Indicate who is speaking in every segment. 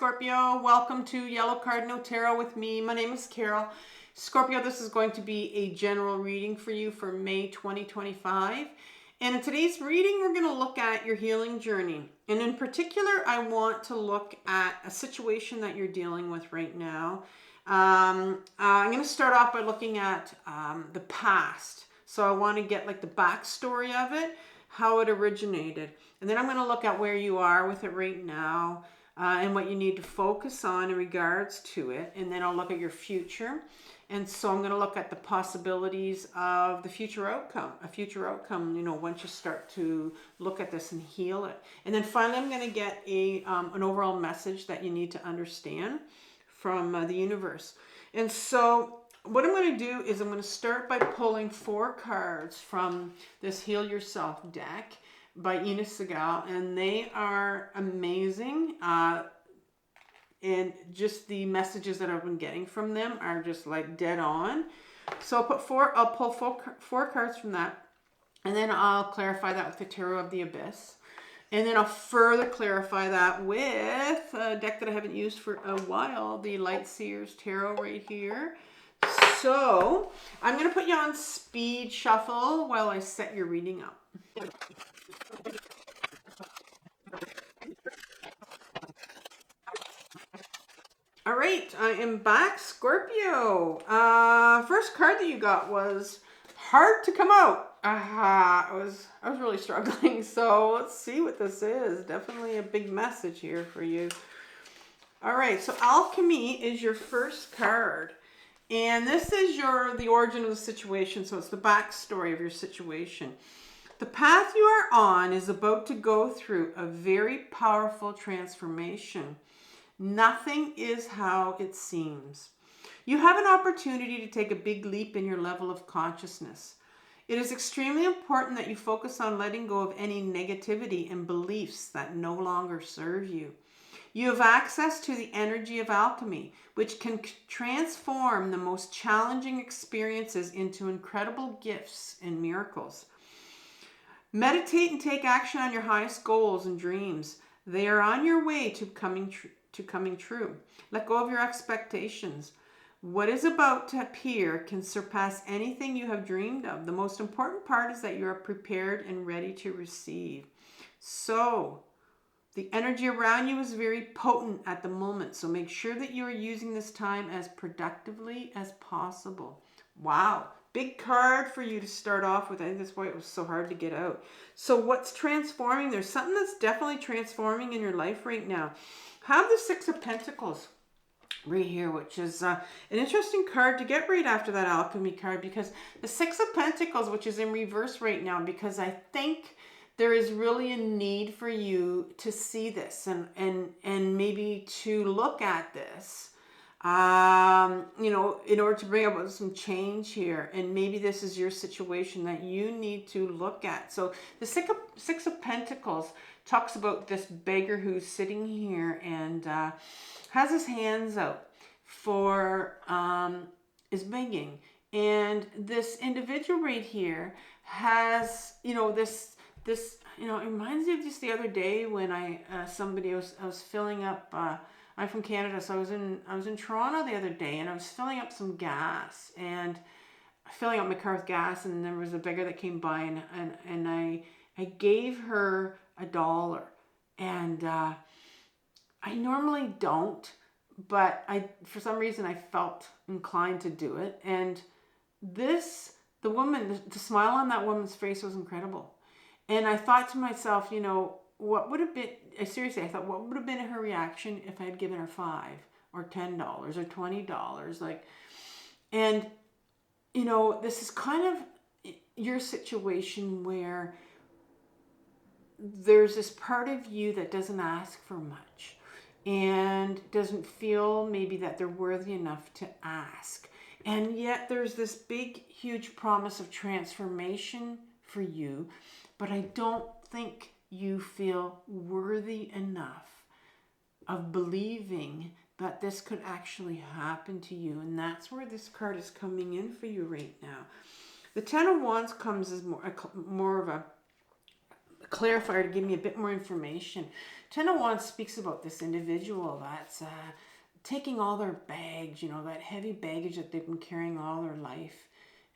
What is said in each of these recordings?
Speaker 1: Scorpio. Welcome to Yellow Cardinal Tarot with me. My name is Carol. Scorpio, this is going to be a general reading for you for May 2025. And in today's reading, we're going to look at your healing journey. And in particular, I want to look at a situation that you're dealing with right now. I'm going to start off by looking at the past. So I want to get like the backstory of it, how it originated. And then I'm going to look at where you are with it right now. And what you need to focus on in regards to it. And then I'll look at your future. And so I'm going to look at the possibilities of the future outcome, once you start to look at this and heal it. And then finally, I'm going to get an overall message that you need to understand from the universe. And so what I'm going to do is I'm going to start by pulling 4 cards from this Heal Yourself deck by Ina Segal, and they are amazing. And just the messages that I've been getting from them are just like dead on. So I'll pull four cards from that, and then I'll clarify that with the Tarot of the Abyss. And then I'll further clarify that with a deck that I haven't used for a while, the Light Seers Tarot right here. So I'm going to put you on speed shuffle while I set your reading up. All right, I am back, Scorpio. First card that you got was hard to come out. I was really struggling, so let's see what this is. Definitely a big message here for you. All right, so Alchemy is your first card, and this is the origin of the situation. So it's the backstory of your situation. The path you are on is about to go through a very powerful transformation. Nothing is how it seems. You have an opportunity to take a big leap in your level of consciousness. It is extremely important that you focus on letting go of any negativity and beliefs that no longer serve you. You have access to the energy of alchemy, which can transform the most challenging experiences into incredible gifts and miracles. Meditate and take action on your highest goals and dreams. They are on your way to coming true. Let go of your expectations. What is about to appear can surpass anything you have dreamed of. The most important part is that you are prepared and ready to receive. So, the energy around you is very potent at the moment. So make sure that you are using this time as productively as possible. Wow. Big card for you to start off with. I think that's why it was so hard to get out. So what's transforming? There's something that's definitely transforming in your life right now. Have the 6 of Pentacles right here, which is an interesting card to get right after that Alchemy card, because the 6 of Pentacles, which is in reverse right now, because I think there is really a need for you to see this and maybe to look at this. In order to bring about some change here. And maybe this is your situation that you need to look at. So the 6 of Pentacles talks about this beggar who's sitting here and has his hands out is begging. And this individual right here has, this it reminds me of just the other day when I was filling up, I'm from Canada, so I was in Toronto the other day, and I was filling up some gas, and filling up my car with gas, and there was a beggar that came by, and I gave her $1, and I normally don't, but for some reason I felt inclined to do it, and the smile on that woman's face was incredible, and I thought to myself, what would have been, seriously, I thought, what would have been her reaction if I had given her $5 or $10 or $20? And this is kind of your situation where there's this part of you that doesn't ask for much and doesn't feel maybe that they're worthy enough to ask. And yet there's this big, huge promise of transformation for you, but I don't think you feel worthy enough of believing that this could actually happen to you. And that's where this card is coming in for you right now. The 10 of Wands comes as more of a clarifier to give me a bit more information. Ten of Wands speaks about this individual that's taking all their bags, you know, that heavy baggage that they've been carrying all their life,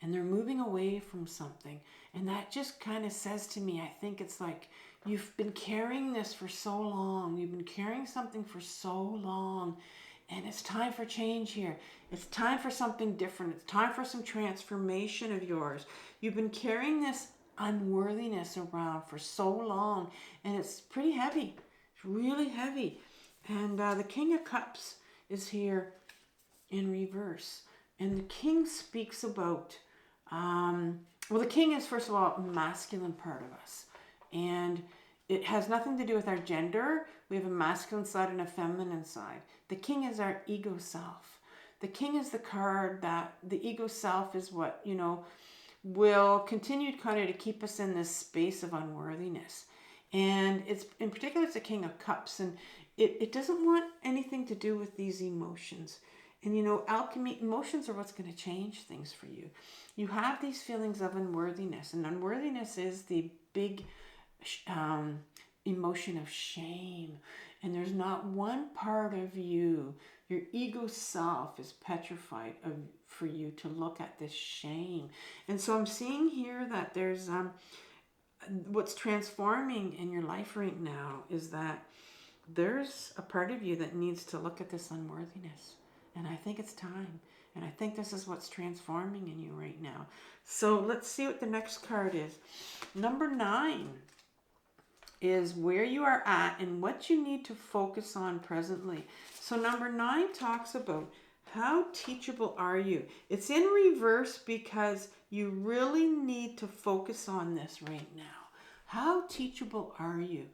Speaker 1: and they're moving away from something. And that just kind of says to me, I think it's like you've been carrying this for so long. You've been carrying something for so long, and it's time for change here. It's time for something different. It's time for some transformation of yours. You've been carrying this unworthiness around for so long, and it's pretty heavy. It's really heavy. And the King of Cups is here in reverse. And the King speaks about, well, the King is, first of all, a masculine part of us. And it has nothing to do with our gender. We have a masculine side and a feminine side. The King is our ego self. The King is the card that the ego self is what, you know, will continue kind of to keep us in this space of unworthiness. And it's, in particular, it's the King of Cups. And it doesn't want anything to do with these emotions. And, you know, alchemy, emotions are what's going to change things for you. You have these feelings of unworthiness. And unworthiness is the big emotion of shame. And there's not one part of you, your ego self is petrified for you to look at this shame. And so I'm seeing here that there's what's transforming in your life right now is that there's a part of you that needs to look at this unworthiness. And I think it's time. And I think this is what's transforming in you right now. So let's see what the next card is. Number 9 is where you are at and what you need to focus on presently. So number 9 talks about how teachable are you? It's in reverse because you really need to focus on this right now. How teachable are you?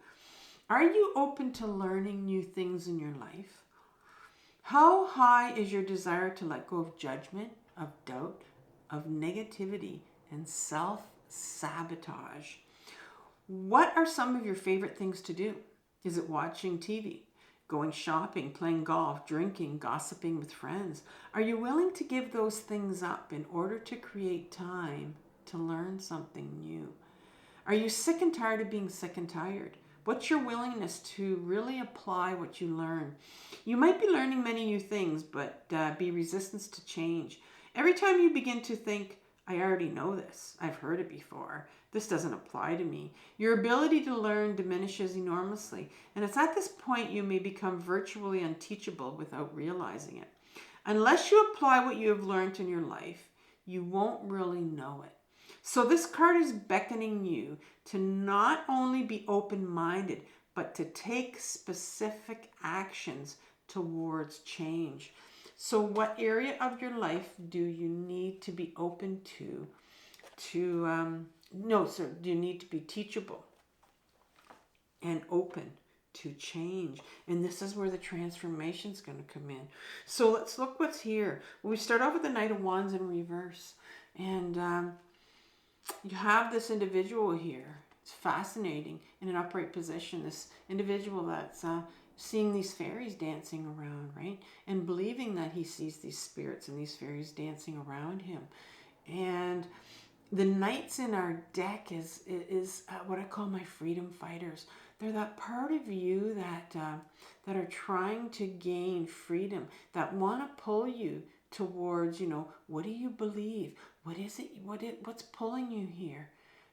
Speaker 1: Are you open to learning new things in your life? How high is your desire to let go of judgment, of doubt, of negativity, and self-sabotage? What are some of your favorite things to do? Is it watching TV, going shopping, playing golf, drinking, gossiping with friends? Are you willing to give those things up in order to create time to learn something new? Are you sick and tired of being sick and tired? What's your willingness to really apply what you learn? You might be learning many new things, but be resistant to change. Every time you begin to think, I already know this, I've heard it before, this doesn't apply to me, your ability to learn diminishes enormously. And it's at this point you may become virtually unteachable without realizing it. Unless you apply what you have learned in your life, you won't really know it. So this card is beckoning you to not only be open-minded, but to take specific actions towards change. So what area of your life do you need to be open to do you need to be teachable and open to change? And this is where the transformation is going to come in. So let's look what's here. We start off with the Knight of Wands in reverse. And you have this individual here. It's fascinating in an upright position. This individual that's seeing these fairies dancing around, right? And believing that he sees these spirits and these fairies dancing around him. And the knights in our deck is what I call my freedom fighters. They're that part of you that are trying to gain freedom, that want to pull you towards, you know, what do you believe? What is it? What's pulling you here?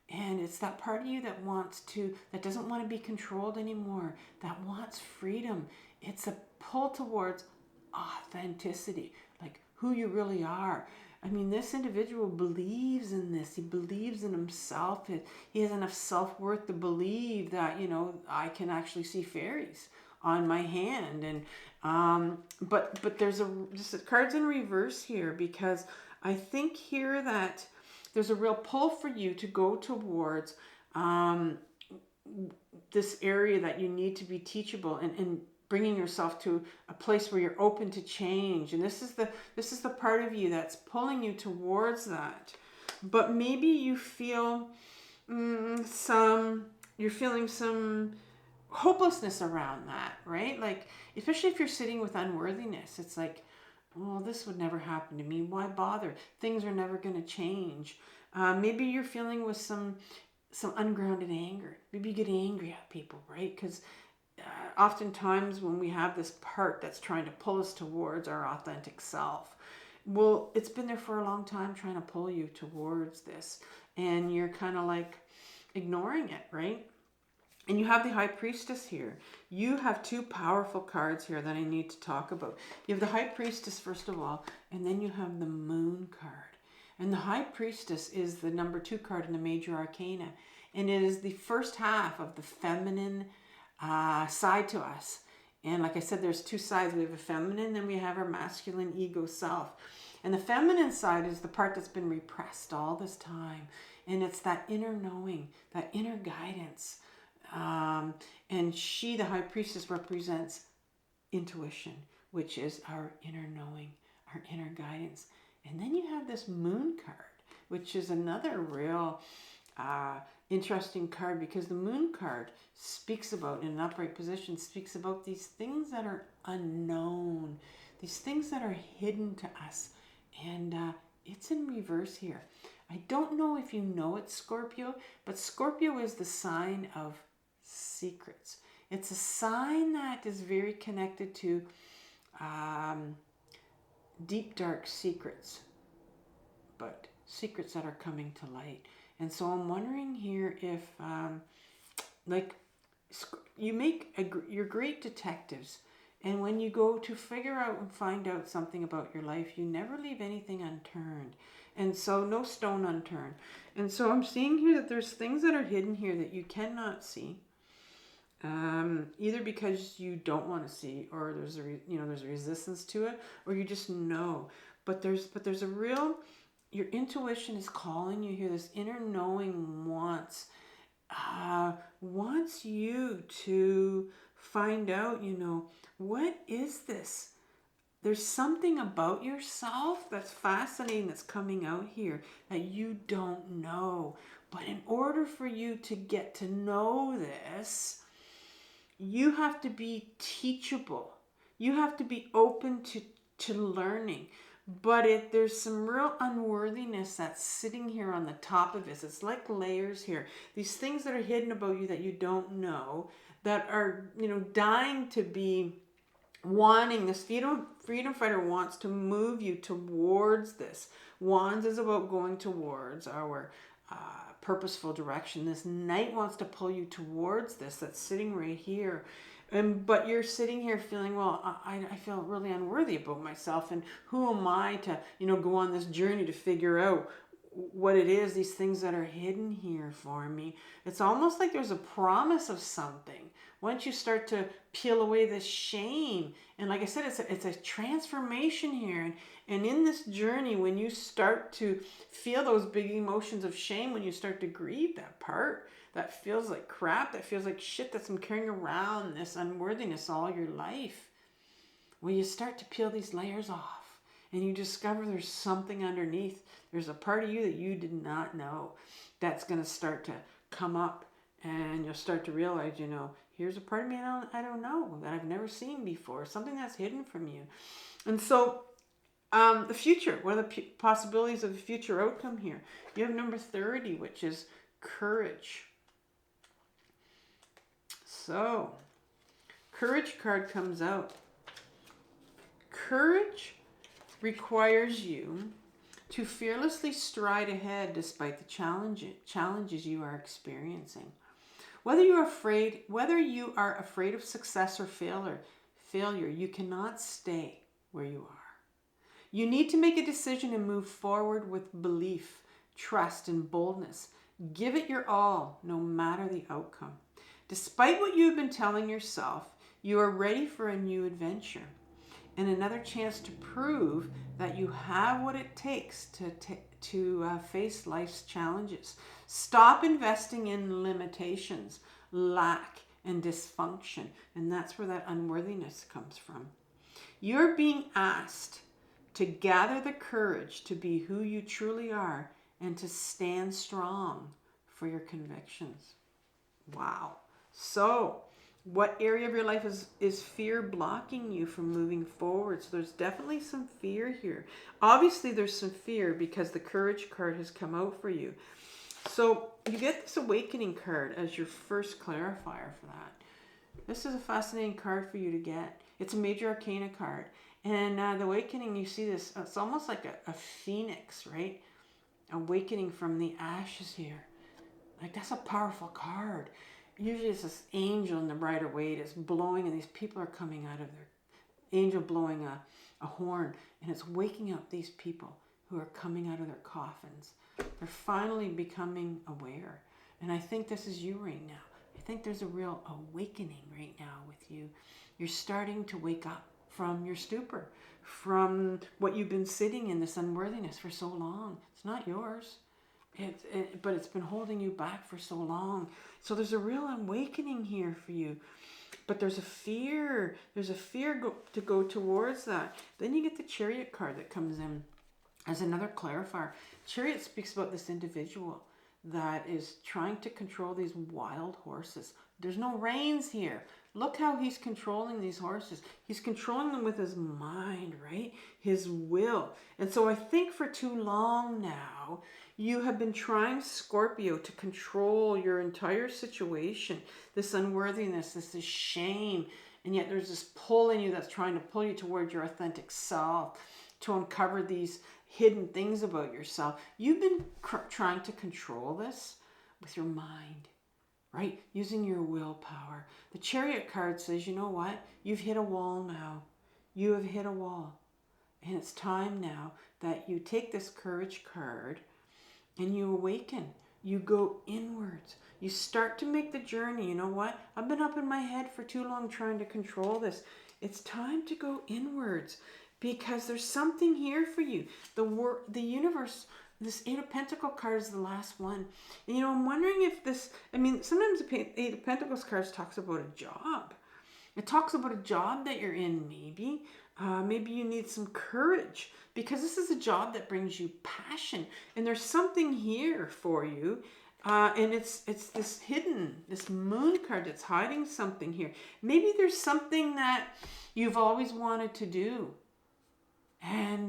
Speaker 1: And it's that part of you that doesn't want to be controlled anymore, that wants freedom. It's a pull towards authenticity, like who you really are. I mean, this individual believes in this. He believes in himself. He has enough self-worth to believe that, you know, I can actually see fairies on my hand. And but there's just cards in reverse here, because I think here that there's a real pull for you to go towards this area that you need to be teachable and bringing yourself to a place where you're open to change. And this is the part of you that's pulling you towards that. But maybe you feel you're feeling some hopelessness around that, right? Like, especially if you're sitting with unworthiness, it's like, well, this would never happen to me. Why bother? Things are never going to change. Maybe you're feeling with some some ungrounded anger. Maybe you get angry at people, right? Because oftentimes when we have this part that's trying to pull us towards our authentic self, well, it's been there for a long time trying to pull you towards this, and you're kind of like ignoring it, right? And you have the High Priestess here. You have two powerful cards here that I need to talk about. You have the High Priestess, first of all, and then you have the Moon card. And the High Priestess is the number 2 card in the Major Arcana. And it is the first half of the feminine side to us. And like I said, there's 2 sides. We have a feminine, then we have our masculine ego self. And the feminine side is the part that's been repressed all this time. And it's that inner knowing, that inner guidance. And she, the High Priestess, represents intuition, which is our inner knowing, our inner guidance. And then you have this Moon card, which is another real interesting card, because the Moon card speaks about, in an upright position, speaks about these things that are unknown, these things that are hidden to us. And it's in reverse here. I don't know if you know it, Scorpio, but Scorpio is the sign of secrets. It's a sign that is very connected to deep, dark secrets, but secrets that are coming to light. And so I'm wondering here if, like, you're great detectives, and when you go to figure out and find out something about your life, you never leave anything unturned. And so no stone unturned. And so I'm seeing here that there's things that are hidden here that you cannot see. Either because you don't want to see, or there's a resistance to it, or you just know. But there's a real, your intuition is calling you here. This inner knowing wants you to find out, what is this? There's something about yourself that's fascinating, that's coming out here that you don't know. But in order for you to get to know this, you have to be teachable. You have to be open to learning. But there's some real unworthiness that's sitting here on the top of this. It's like layers here. These things that are hidden about you that you don't know, that are, dying to be wanting this. Freedom fighter wants to move you towards this. Wands is about going towards our purposeful direction. This Knight wants to pull you towards this, that's sitting right here. But you're sitting here feeling, well, I feel really unworthy about myself, and who am I to, go on this journey to figure out what it is, these things that are hidden here for me. It's almost like there's a promise of something. Once you start to peel away this shame, and like I said, it's a transformation here. And in this journey, when you start to feel those big emotions of shame, when you start to grieve that part that feels like crap, that feels like shit, that's been carrying around this unworthiness all your life, well, you start to peel these layers off, and you discover there's something underneath. There's a part of you that you did not know that's going to start to come up, and you'll start to realize, here's a part of me I don't know, that I've never seen before, something that's hidden from you. And so the future, what are the possibilities of the future outcome here? You have number 30, which is courage. So, courage card comes out. Courage requires you to fearlessly stride ahead despite the challenges you are experiencing. Whether you are afraid of success or failure, you cannot stay where you are. You need to make a decision and move forward with belief, trust, and boldness. Give it your all, no matter the outcome. Despite what you've been telling yourself, you are ready for a new adventure and another chance to prove that you have what it takes to face life's challenges. Stop investing in limitations, lack, and dysfunction, and that's where that unworthiness comes from. You're being asked to gather the courage to be who you truly are and to stand strong for your convictions. Wow. So, what area of your life is fear blocking you from moving forward? So there's definitely some fear here. Obviously, there's some fear because the courage card has come out for you. So you get this awakening card as your first clarifier for that. This is a fascinating card for you to get. It's a major arcana card. And the awakening, you see this, it's almost like a phoenix, right? Awakening from the ashes here. Like, that's a powerful card. Usually it's this angel in the brighter way that's blowing, and these people are coming out of their angel blowing a horn, and it's waking up these people who are coming out of their coffins. They're finally becoming aware. And I think this is you right now. I think there's a real awakening right now with you. You're starting to wake up from your stupor, from what you've been sitting in, this unworthiness for so long. It's not yours. But it's been holding you back for so long. So there's a real awakening here for you. But there's a fear. There's a fear to go towards that. Then you get the Chariot card that comes in as another clarifier. Chariot speaks about this individual that is trying to control these wild horses. There's no reins here. Look how he's controlling these horses. He's controlling them with his mind, right? His will. And so I think for too long now, you have been trying, Scorpio, to control your entire situation. This unworthiness, this shame. And yet there's this pull in you that's trying to pull you toward your authentic self, to uncover these hidden things about yourself. You've been trying to control this with your mind, right? Using your willpower. The Chariot card says, you know what? You've hit a wall now. You have hit a wall. And it's time now that you take this courage card and you awaken. You go inwards. You start to make the journey. You know what? I've been up in my head for too long trying to control this. It's time to go inwards, because there's something here for you. The universe, this Eight of Pentacles card is the last one. And you know, I'm wondering if this, I mean, sometimes the Eight of Pentacles cards talks about a job. It talks about a job that you're in, maybe. Maybe you need some courage, because this is a job that brings you passion. And there's something here for you. And it's this hidden, this moon card that's hiding something here. Maybe there's something that you've always wanted to do. And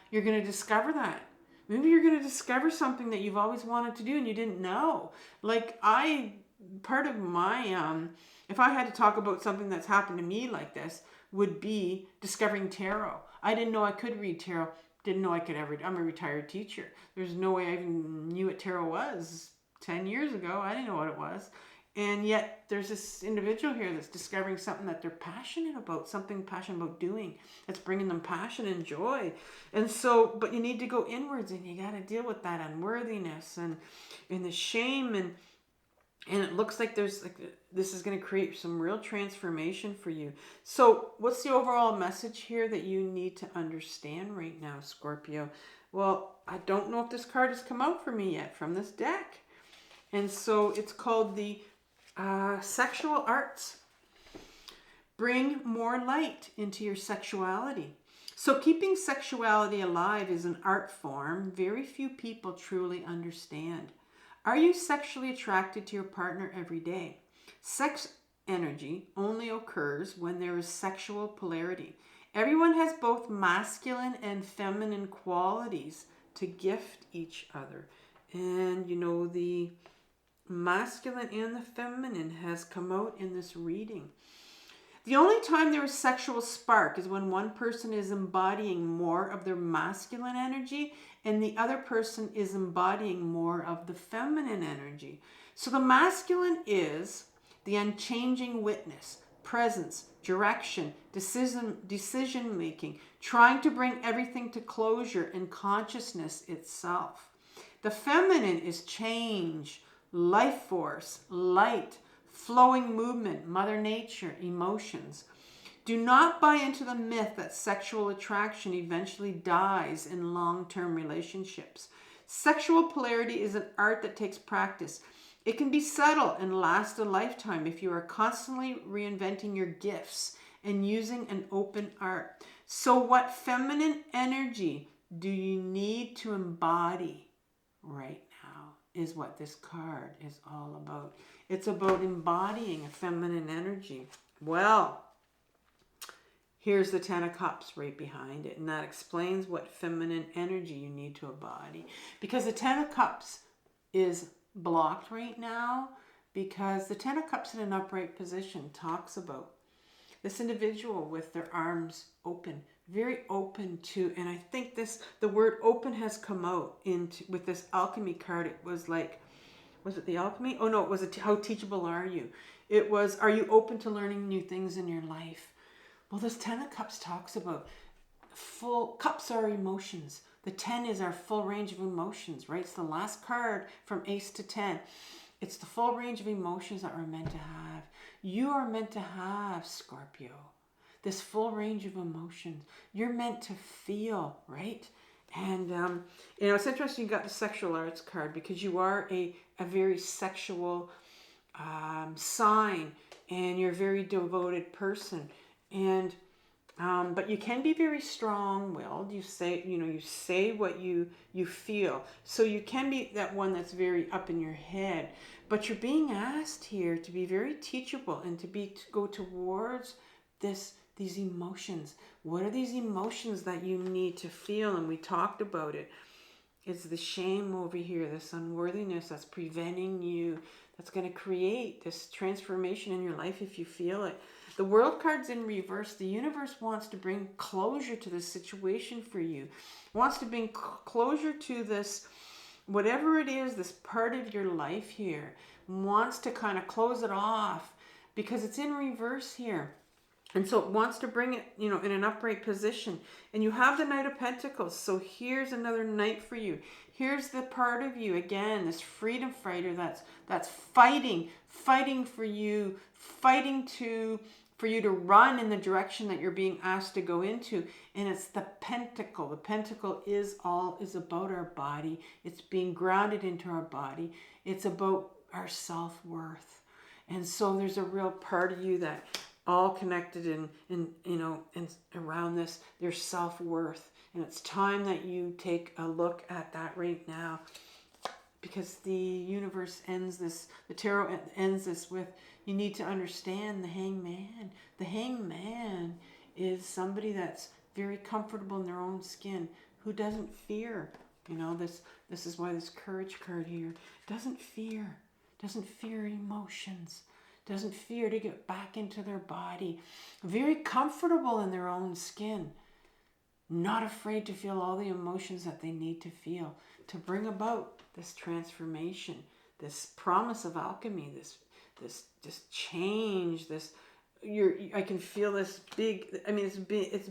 Speaker 1: you're going to discover that. Maybe you're going to discover something that you've always wanted to do and you didn't know. Like part of my, if I had to talk about something that's happened to me like this, would be discovering tarot. I didn't know I could read tarot. Didn't know I could ever. I'm a retired teacher. There's no way I even knew what tarot was 10 years ago. I didn't know what it was. And yet there's this individual here that's discovering something that they're passionate about, something passionate about doing. That's bringing them passion and joy. And so, but you need to go inwards, and you got to deal with that unworthiness and the shame. And it looks like this is going to create some real transformation for you. So what's the overall message here that you need to understand right now, Scorpio? Well, I don't know if this card has come out for me yet from this deck. And so it's called the sexual arts. Bring more light into your sexuality. So keeping sexuality alive is an art form very few people truly understand. Are you sexually attracted to your partner every day? Sex energy only occurs when there is sexual polarity. Everyone has both masculine and feminine qualities to gift each other. And you know, the masculine and the feminine has come out in this reading. The only time there is sexual spark is when one person is embodying more of their masculine energy and the other person is embodying more of the feminine energy. So the masculine is the unchanging witness, presence, direction, decision making, trying to bring everything to closure and consciousness itself. The feminine is change, life force, light, flowing movement, Mother Nature, emotions. Do not buy into the myth that sexual attraction eventually dies in long-term relationships. Sexual polarity is an art that takes practice. It can be subtle and last a lifetime if you are constantly reinventing your gifts and using an open art. So what feminine energy do you need to embody right now is what this card is all about. It's about embodying a feminine energy. Well, here's the Ten of Cups right behind it, and that explains what feminine energy you need to embody. Because the Ten of Cups is blocked right now, because the Ten of Cups in an upright position talks about this individual with their arms open, very open to, and I think the word open has come out with this alchemy card. It was like, was it the alchemy? Oh no, it was how teachable are you? It was, are you open to learning new things in your life? Well, this Ten of Cups talks about full cups are emotions. The 10 is our full range of emotions, right? It's the last card from Ace to 10. It's the full range of emotions that we're meant to have. You are meant to have, Scorpio, this full range of emotions. You're meant to feel, right? And, you know, it's interesting you got the sexual arts card, because you are a very sexual sign, and you're a very devoted person. And but you can be very strong-willed. You say what you feel. So you can be that one that's very up in your head. But you're being asked here to be very teachable and to go towards these emotions. What are these emotions that you need to feel? And we talked about it. It's the shame over here, this unworthiness that's preventing you, that's going to create this transformation in your life if you feel it. The World card's in reverse. The universe wants to bring closure to this situation for you. Wants to bring closure to this, whatever it is, this part of your life here. Wants to kind of close it off, because it's in reverse here. And so it wants to bring it, you know, in an upright position. And you have the Knight of Pentacles. So here's another knight for you. Here's the part of you, again, this freedom fighter that's fighting for you, for you to run in the direction that you're being asked to go into. And it's the Pentacle. The Pentacle is about our body. It's being grounded into our body. It's about our self-worth. And so there's a real part of you that all connected in around this, their self-worth. And it's time that you take a look at that right now, because the universe ends this, the tarot ends this with, you need to understand the Hangman. The Hangman is somebody that's very comfortable in their own skin, who doesn't fear. You know, this is why this Courage card here doesn't fear emotions, doesn't fear to get back into their body, very comfortable in their own skin, not afraid to feel all the emotions that they need to feel to bring about this transformation, this promise of alchemy, this change, I can feel this big, I mean, it's big,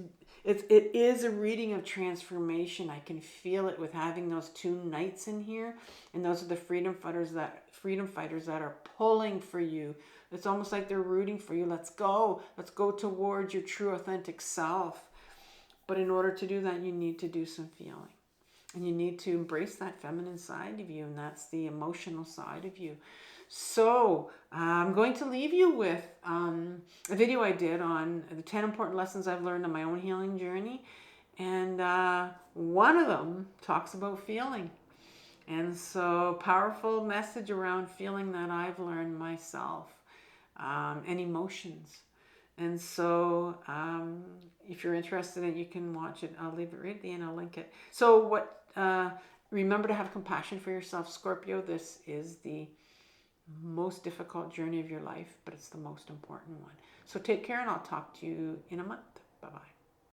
Speaker 1: it is a reading of transformation. I can feel it with having those two knights in here, and those are the freedom fighters that are pulling for you. It's almost like they're rooting for you. Let's go towards your true authentic self. But in order to do that, you need to do some feeling, and you need to embrace that feminine side of you, and that's the emotional side of you. So I'm going to leave you with a video I did on the 10 important lessons I've learned on my own healing journey. And one of them talks about feeling. And so powerful message around feeling that I've learned myself, and emotions. And so if you're interested in it, you can watch it. I'll leave it right at the end. I'll link it. So remember to have compassion for yourself, Scorpio. This is the most difficult journey of your life, but it's the most important one. So take care, and I'll talk to you in a month. Bye-bye.